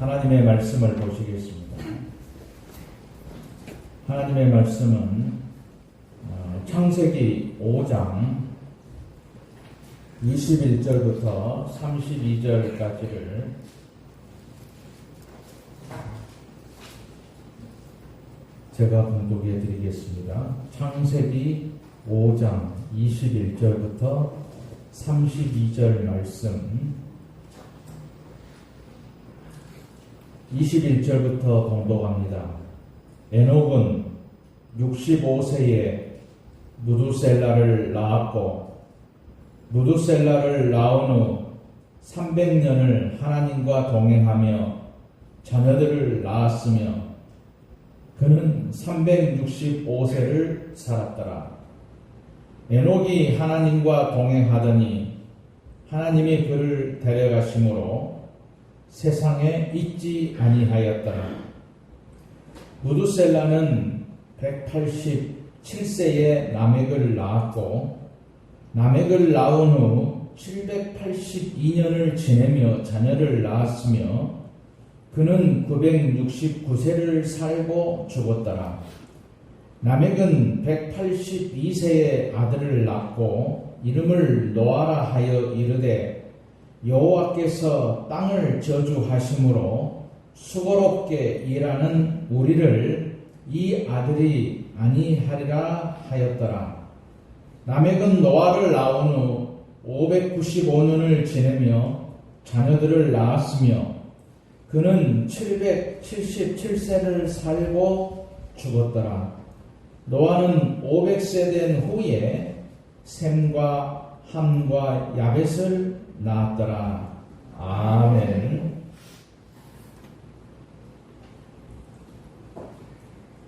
하나님의 말씀을 보시겠습니다. 하나님의 말씀은 창세기 5장 21절부터 32절까지를 제가 봉독해 드리겠습니다. 창세기 5장 21절부터 32절 말씀, 21절부터 봉독합니다. 에녹은 65세에 무두셀라를 낳았고, 무두셀라를 낳은 후 300년을 하나님과 동행하며 자녀들을 낳았으며 그는 365세를 살았더라. 에녹이 하나님과 동행하더니 하나님이 그를 데려가심으로 세상에 있지 아니하였더라. 무두셀라는 187세에 라멕을 낳았고, 라멕을 낳은 후 782년을 지내며 자녀를 낳았으며 그는 969세를 살고 죽었더라. 라멕은 182세에 아들을 낳고 이름을 노아라 하여 이르되 여호와께서 땅을 저주하심으로 수고롭게 일하는 우리를 이 아들이 아니하리라 하였더라. 라멕은 노아를 낳은 후 595년을 지내며 자녀들을 낳았으며 그는 777세를 살고 죽었더라. 노아는 500세 된 후에 셈과 함과 야벳을 낳았더라. 아멘.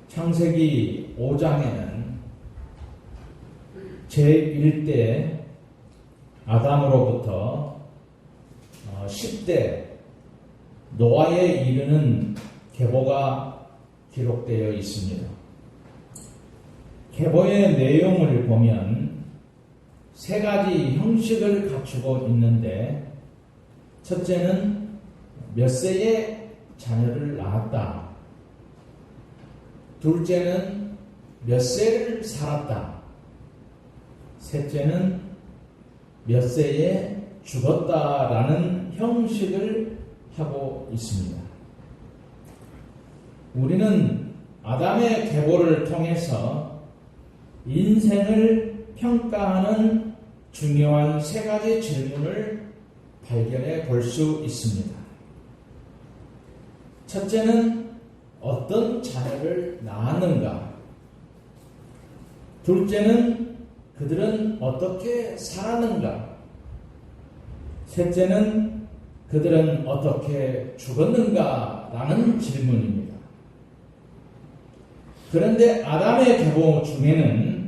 창세기 5장에는 제1대 아담으로부터 10대 노아에 이르는 계보가 기록되어 있습니다. 계보의 내용을 보면 세 가지 형식을 갖추고 있는데, 첫째는 몇 세에 자녀를 낳았다. 둘째는 몇 세를 살았다. 셋째는 몇 세에 죽었다라는 형식을 하고 있습니다. 우리는 아담의 계보를 통해서 인생을 평가하는 중요한 세 가지 질문을 발견해 볼 수 있습니다. 첫째는 어떤 자녀를 낳았는가? 둘째는 그들은 어떻게 살았는가? 셋째는 그들은 어떻게 죽었는가? 라는 질문입니다. 그런데 아담의 계보 중에는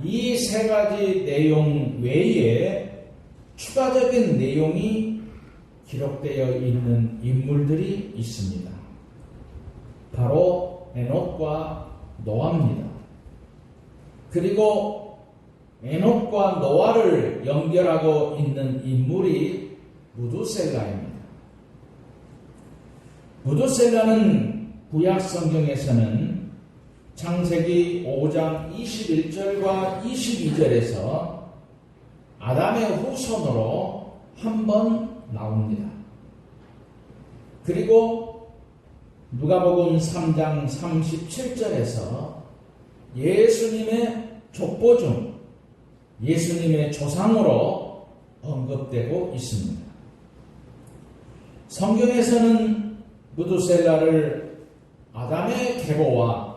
이 세 가지 내용 외에 추가적인 내용이 기록되어 있는 인물들이 있습니다. 바로 에녹과 노아입니다. 그리고 에녹과 노아를 연결하고 있는 인물이 무두셀라입니다. 무두셀라는 구약 성경에서는 창세기 5장 21절과 22절에서 아담의 후손으로 한 번 나옵니다. 그리고 누가복음 3장 37절에서 예수님의 족보 중 예수님의 조상으로 언급되고 있습니다. 성경에서는 무두셀라를 아담의 계보와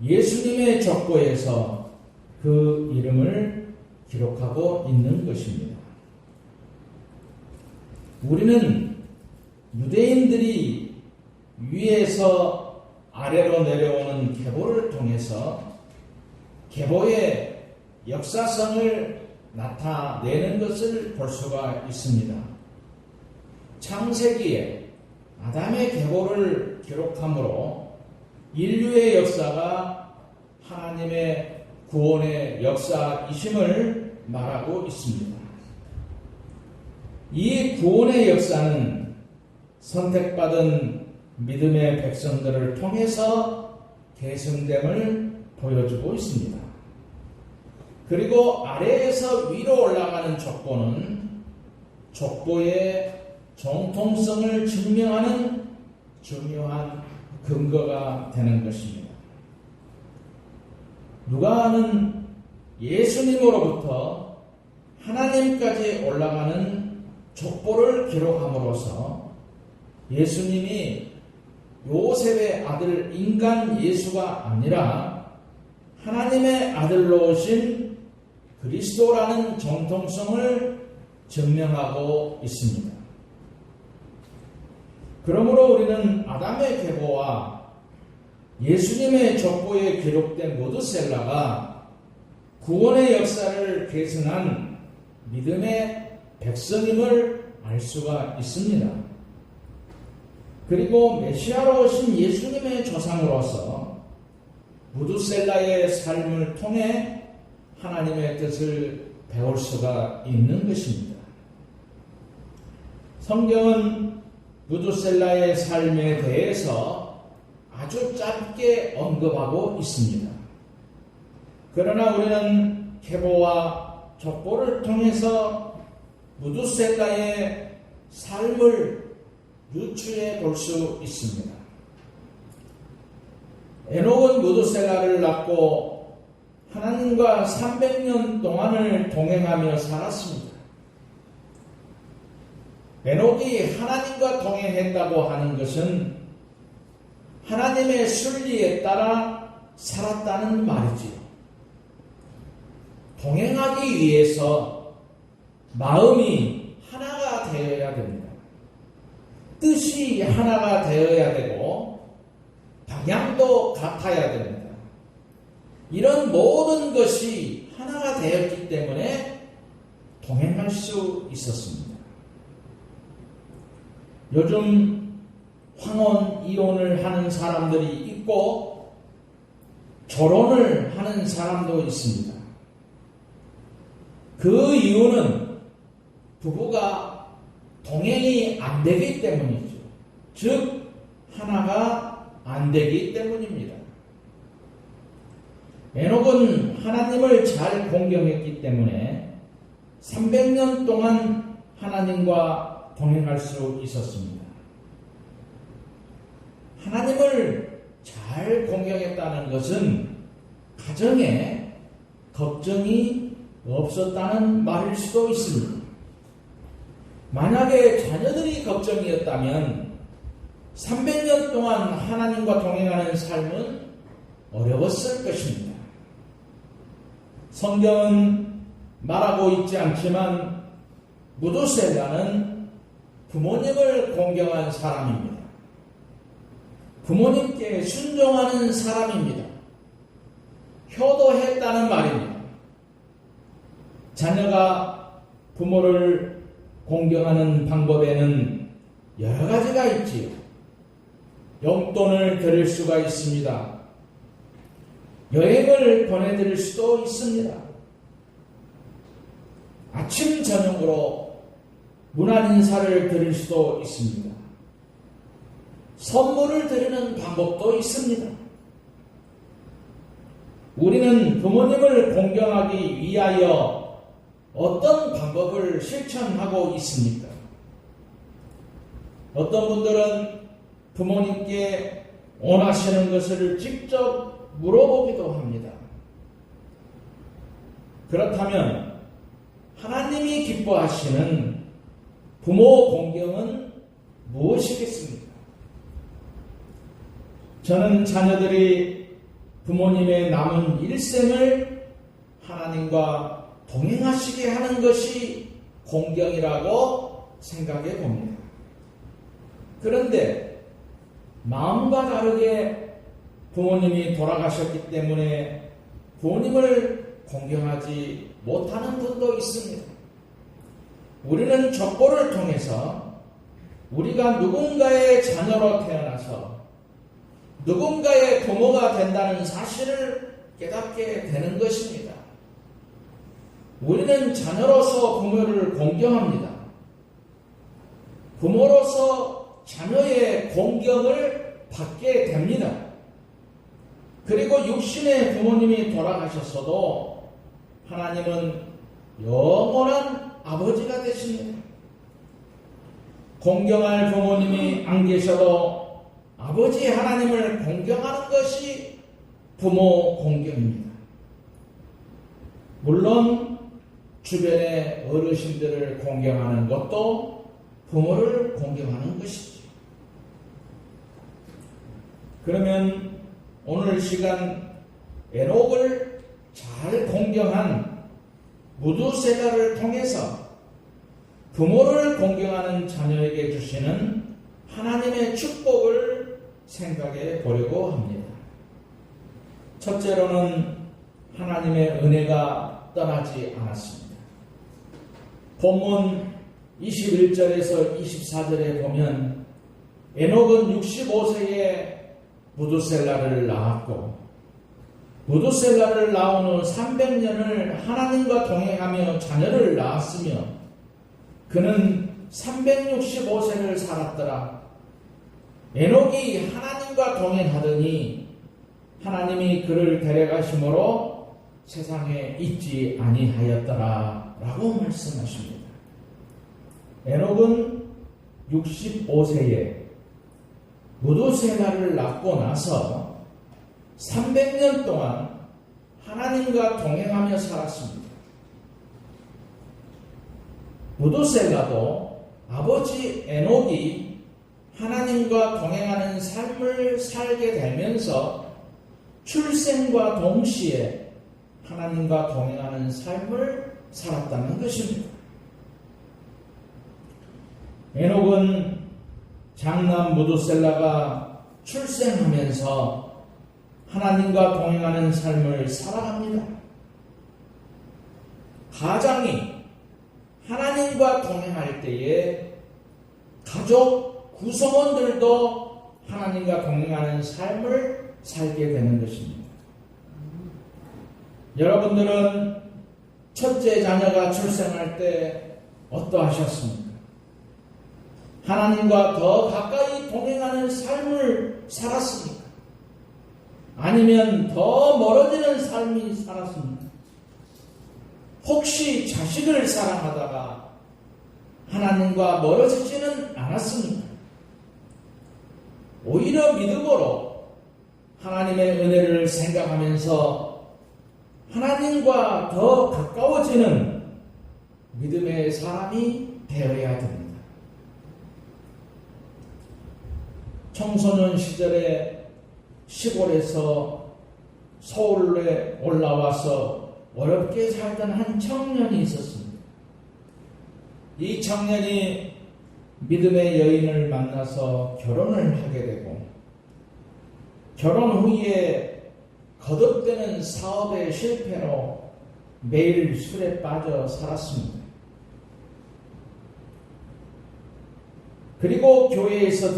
예수님의 족보에서 그 이름을 기록하고 있는 것입니다. 우리는 유대인들이 위에서 아래로 내려오는 계보를 통해서 계보의 역사성을 나타내는 것을 볼 수가 있습니다. 창세기에 아담의 계보를 기록함으로 인류의 역사가 하나님의 구원의 역사이심을 말하고 있습니다. 이 구원의 역사는 선택받은 믿음의 백성들을 통해서 계승됨을 보여주고 있습니다. 그리고 아래에서 위로 올라가는 족보는 족보의 정통성을 증명하는 중요한 근거가 되는 것입니다. 누가는 예수님으로부터 하나님까지 올라가는 족보를 기록함으로써 예수님이 요셉의 아들 인간 예수가 아니라 하나님의 아들로 오신 그리스도라는 정통성을 증명하고 있습니다. 그러므로 우리는 아담의 계보와 예수님의 족보에 기록된 모두셀라가 구원의 역사를 계승한 믿음의 백성임을 알 수가 있습니다. 그리고 메시아로 오신 예수님의 조상으로서 무두셀라의 삶을 통해 하나님의 뜻을 배울 수가 있는 것입니다. 성경은 무두셀라의 삶에 대해서 아주 짧게 언급하고 있습니다. 그러나 우리는 계보와 족보를 통해서 무두셀라의 삶을 유추해 볼 수 있습니다. 에녹은 무두셀라를 낳고 하나님과 300년 동안을 동행하며 살았습니다. 에녹이 하나님과 동행했다고 하는 것은 하나님의 순리에 따라 살았다는 말이지요. 동행하기 위해서 마음이 하나가 되어야 됩니다. 뜻이 하나가 되어야 되고 방향도 같아야 됩니다. 이런 모든 것이 하나가 되었기 때문에 동행할 수 있었습니다. 요즘 황혼, 이혼을 하는 사람들이 있고 결혼을 하는 사람도 있습니다. 그 이유는 부부가 동행이 안 되기 때문이죠. 즉 하나가 안 되기 때문입니다. 에녹은 하나님을 잘 공경했기 때문에 300년 동안 하나님과 동행할 수 있었습니다. 하나님을 잘 공경했다는 것은 가정에 걱정이 없었다는 말일 수도 있습니다. 만약에 자녀들이 걱정이었다면 300년 동안 하나님과 동행하는 삶은 어려웠을 것입니다. 성경은 말하고 있지 않지만 무두셀라는 부모님을 공경한 사람입니다. 부모님께 순종하는 사람입니다. 효도했다는 말입니다. 자녀가 부모를 공경하는 방법에는 여러 가지가 있지요. 용돈을 드릴 수가 있습니다. 여행을 보내드릴 수도 있습니다. 아침 저녁으로 문안 인사를 드릴 수도 있습니다. 선물을 드리는 방법도 있습니다. 우리는 부모님을 공경하기 위하여 어떤 방법을 실천하고 있습니까? 어떤 분들은 부모님께 원하시는 것을 직접 물어보기도 합니다. 그렇다면 하나님이 기뻐하시는 부모 공경은 무엇이겠습니까? 저는 자녀들이 부모님의 남은 일생을 하나님과 동행하시게 하는 것이 공경이라고 생각해 봅니다. 그런데 마음과 다르게 부모님이 돌아가셨기 때문에 부모님을 공경하지 못하는 분도 있습니다. 우리는 족보를 통해서 우리가 누군가의 자녀로 태어나서 누군가의 부모가 된다는 사실을 깨닫게 되는 것입니다. 우리는 자녀로서 부모를 공경합니다. 부모로서 공경을 받게 됩니다. 그리고 육신의 부모님이 돌아가셨어도 하나님은 영원한 아버지가 되십니다. 공경할 부모님이 안 계셔도 아버지 하나님을 공경하는 것이 부모 공경입니다. 물론 주변의 어르신들을 공경하는 것도 부모를 공경하는 것이죠. 그러면 오늘 시간 에녹을 잘 공경한 무두셀라를 통해서 부모를 공경하는 자녀에게 주시는 하나님의 축복을 생각해 보려고 합니다. 첫째로는 하나님의 은혜가 떠나지 않았습니다. 본문 21절에서 24절에 보면 에녹은 65세에 무두셀라를 낳았고 무두셀라를 낳은 후 300년을 하나님과 동행하며 자녀를 낳았으며 그는 365세를 살았더라. 에녹이 하나님과 동행하더니 하나님이 그를 데려가심으로 세상에 있지 아니하였더라 라고 말씀하십니다. 에녹은 65세에 무두셀라를 낳고 나서 300년 동안 하나님과 동행하며 살았습니다. 무두셀라도 아버지 에녹이 하나님과 동행하는 삶을 살게 되면서 출생과 동시에 하나님과 동행하는 삶을 살았다는 것입니다. 에녹은 장남 무두셀라가 출생하면서 하나님과 동행하는 삶을 살아갑니다. 가장이 하나님과 동행할 때에 가족 구성원들도 하나님과 동행하는 삶을 살게 되는 것입니다. 여러분들은 첫째 자녀가 출생할 때 어떠하셨습니까? 하나님과 더 가까이 동행하는 삶을 살았습니까? 아니면 더 멀어지는 삶이 살았습니까? 혹시 자식을 사랑하다가 하나님과 멀어지지는 않았습니까? 오히려 믿음으로 하나님의 은혜를 생각하면서 하나님과 더 가까워지는 믿음의 사람이 되어야 됩니다. 청소년 시절에 시골에서 서울에 올라와서 어렵게 살던 한 청년이 있었습니다. 이 청년이 믿음의 여인을 만나서 결혼을 하게 되고 결혼 후에 거듭되는 사업의 실패로 매일 술에 빠져 살았습니다. 그리고 교회에서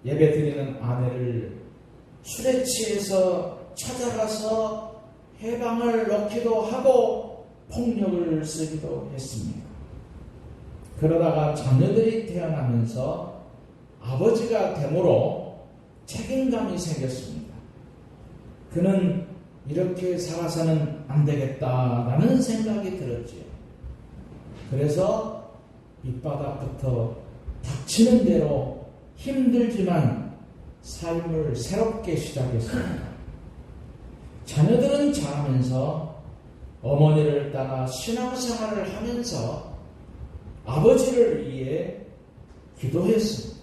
예배 드리는 아내를 술에 취해서 찾아가서 해방을 넣기도 하고 폭력을 쓰기도 했습니다. 그러다가 자녀들이 태어나면서 아버지가 됨으로 책임감이 생겼습니다. 그는 이렇게 살아서는 안 되겠다라는 생각이 들었지요. 그래서 밑바닥부터 닥치는 대로 힘들지만 삶을 새롭게 시작했습니다. 자녀들은 자라면서 어머니를 따라 신앙생활을 하면서 아버지를 위해 기도했습니다.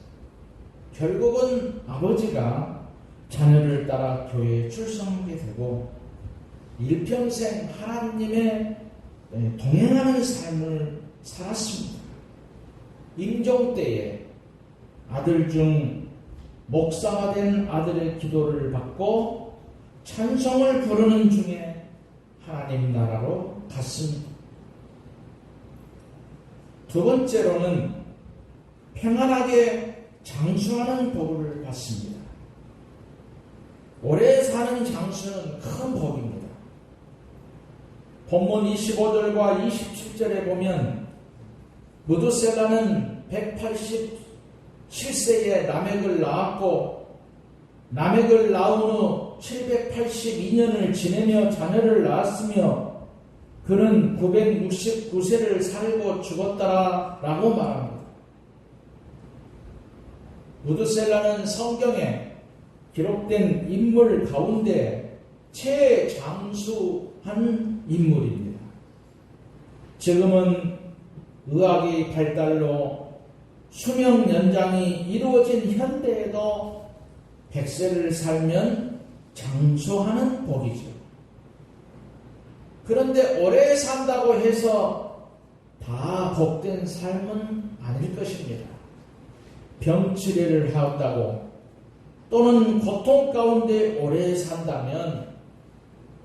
결국은 아버지가 자녀를 따라 교회에 출석하게 되고 일평생 하나님의 동행하는 삶을 살았습니다. 임종 때에 아들 중 목사가 된 아들의 기도를 받고 찬송을 부르는 중에 하나님 나라로 갔습니다. 두 번째로는 평안하게 장수하는 복을 받습니다. 오래 사는 장수는 큰 복입니다. 본문 25절과 27절에 보면 무두셀라는 7세에 라멕을 낳았고 라멕을 낳은 후 782년을 지내며 자녀를 낳았으며 그는 969세를 살고 죽었다라고 말합니다. 무드셀라는 성경에 기록된 인물 가운데 최장수한 인물입니다. 지금은 의학의 발달로 수명 연장이 이루어진 현대에도 100세를 살면 장수하는 복이죠. 그런데 오래 산다고 해서 다 복된 삶은 아닐 것입니다. 병치레를 하였다고 또는 고통 가운데 오래 산다면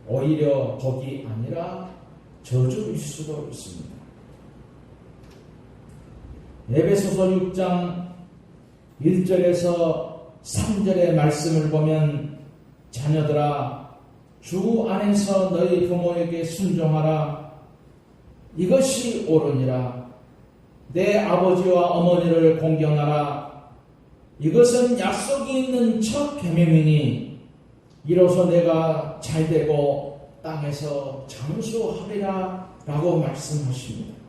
오히려 복이 아니라 저주일 수도 있습니다. 에베소서 6장 1절에서 3절의 말씀을 보면 자녀들아 주 안에서 너희 부모에게 순종하라. 이것이 옳으니라. 내 아버지와 어머니를 공경하라. 이것은 약속이 있는 첫 계명이니 이로써 내가 잘되고 땅에서 장수하리라 라고 말씀하십니다.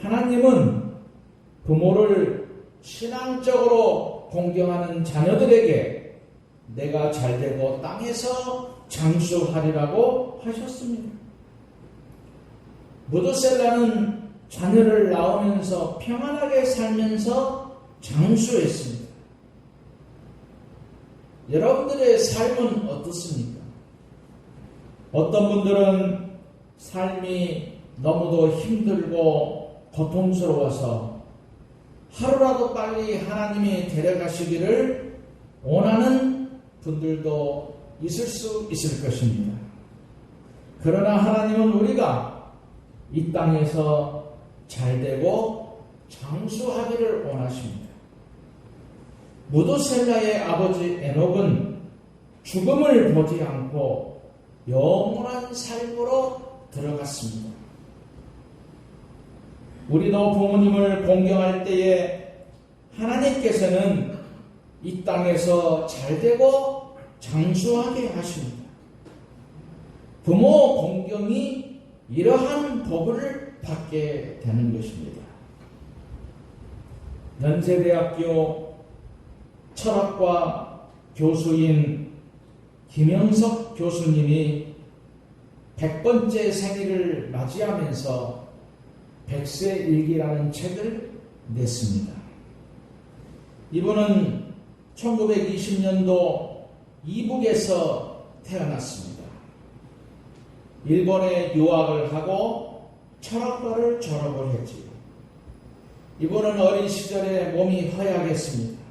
하나님은 부모를 신앙적으로 공경하는 자녀들에게 내가 잘되고 땅에서 장수하리라고 하셨습니다. 무드셀라는 자녀를 낳으면서 평안하게 살면서 장수했습니다. 여러분들의 삶은 어떻습니까? 어떤 분들은 삶이 너무도 힘들고 고통스러워서 하루라도 빨리 하나님이 데려가시기를 원하는 분들도 있을 수 있을 것입니다. 그러나 하나님은 우리가 이 땅에서 잘되고 장수하기를 원하십니다. 무드셀라의 아버지 에녹은 죽음을 보지 않고 영원한 삶으로 들어갔습니다. 우리도 부모님을 공경할 때에 하나님께서는 이 땅에서 잘되고 장수하게 하십니다. 부모 공경이 이러한 복을 받게 되는 것입니다. 연세대학교 철학과 교수인 김영석 교수님이 100번째 생일을 맞이하면서 100세 일기라는 책을 냈습니다. 이분은 1920년도 이북에서 태어났습니다. 일본에 유학을 하고 철학과를 졸업을 했지요. 이분은 어린 시절에 몸이 허약했습니다.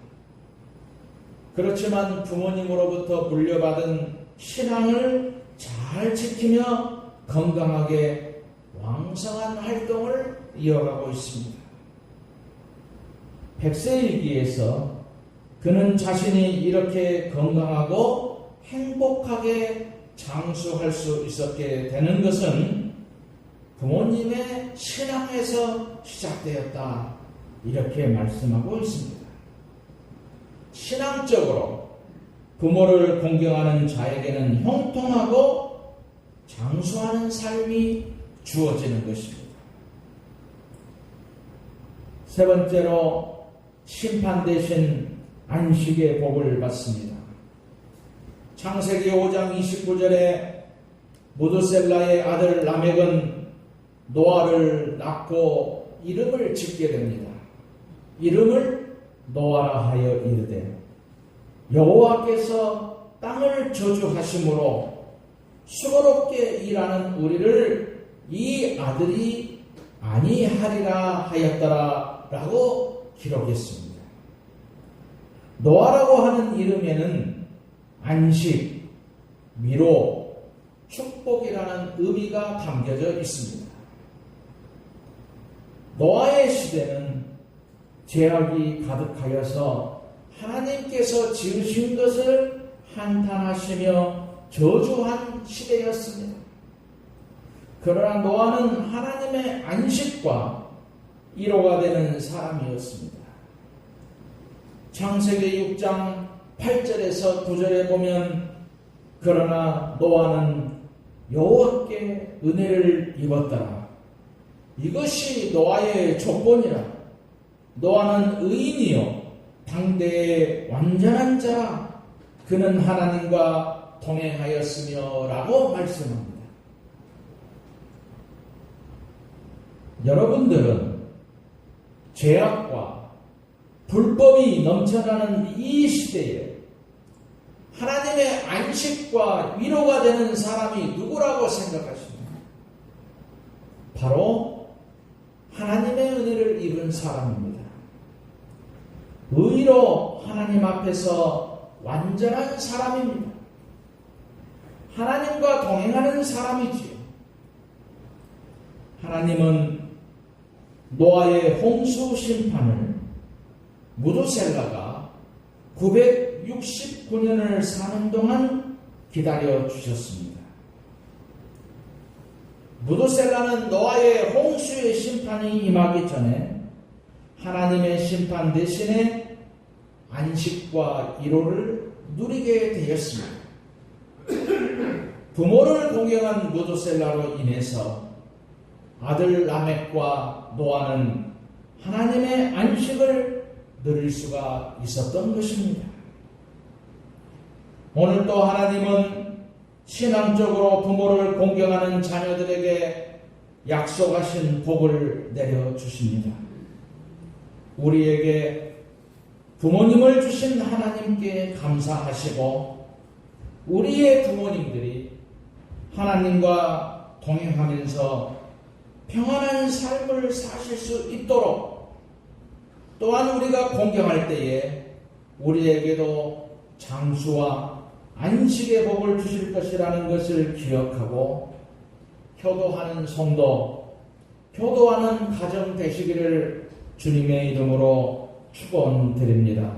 그렇지만 부모님으로부터 물려받은 신앙을 잘 지키며 건강하게 왕성한 활동을 이어가고 있습니다. 100세일기에서 그는 자신이 이렇게 건강하고 행복하게 장수할 수 있었게 되는 것은 부모님의 신앙에서 시작되었다. 이렇게 말씀하고 있습니다. 신앙적으로 부모를 공경하는 자에게는 형통하고 장수하는 삶이 주어지는 것입니다. 세 번째로 심판 대신 안식의 복을 받습니다. 창세기 5장 29절에 무드셀라의 아들 라멕은 노아를 낳고 이름을 짓게 됩니다. 이름을 노아라 하여 이르되 여호와께서 땅을 저주하심으로 수고롭게 일하는 우리를 이 아들이 아니하리라 하였더라 라고 기록했습니다. 노아라고 하는 이름에는 안식, 위로, 축복이라는 의미가 담겨져 있습니다. 노아의 시대는 죄악이 가득하여서 하나님께서 지으신 것을 한탄하시며 저주한 시대였습니다. 그러나 노아는 하나님의 안식과 1호가 되는 사람이었습니다. 창세기 6장 8절에서 9절에 보면 그러나 노아는 여호와께 은혜를 입었더라. 이것이 노아의 조건이라. 노아는 의인이요 당대의 완전한 자, 그는 하나님과 동행하였으며 라고 말씀합니다. 여러분들은 죄악과 불법이 넘쳐나는 이 시대에 하나님의 안식과 위로가 되는 사람이 누구라고 생각하십니까? 바로 하나님의 은혜를 입은 사람입니다. 의로 하나님 앞에서 완전한 사람입니다. 하나님과 동행하는 사람이지요. 하나님은 노아의 홍수 심판을 무두셀라가 969년을 사는 동안 기다려 주셨습니다. 무두셀라는 노아의 홍수의 심판이 임하기 전에 하나님의 심판 대신에 안식과 위로를 누리게 되었습니다. 부모를 공경한 무두셀라로 인해서 아들 라멕과 노아는 하나님의 안식을 누릴 수가 있었던 것입니다. 오늘 또 하나님은 신앙적으로 부모를 공경하는 자녀들에게 약속하신 복을 내려주십니다. 우리에게 부모님을 주신 하나님께 감사하시고 우리의 부모님들이 하나님과 동행하면서 평안한 삶을 사실 수 있도록 또한 우리가 공경할 때에 우리에게도 장수와 안식의 복을 주실 것이라는 것을 기억하고 효도하는 성도, 효도하는 가정 되시기를 주님의 이름으로 축원드립니다.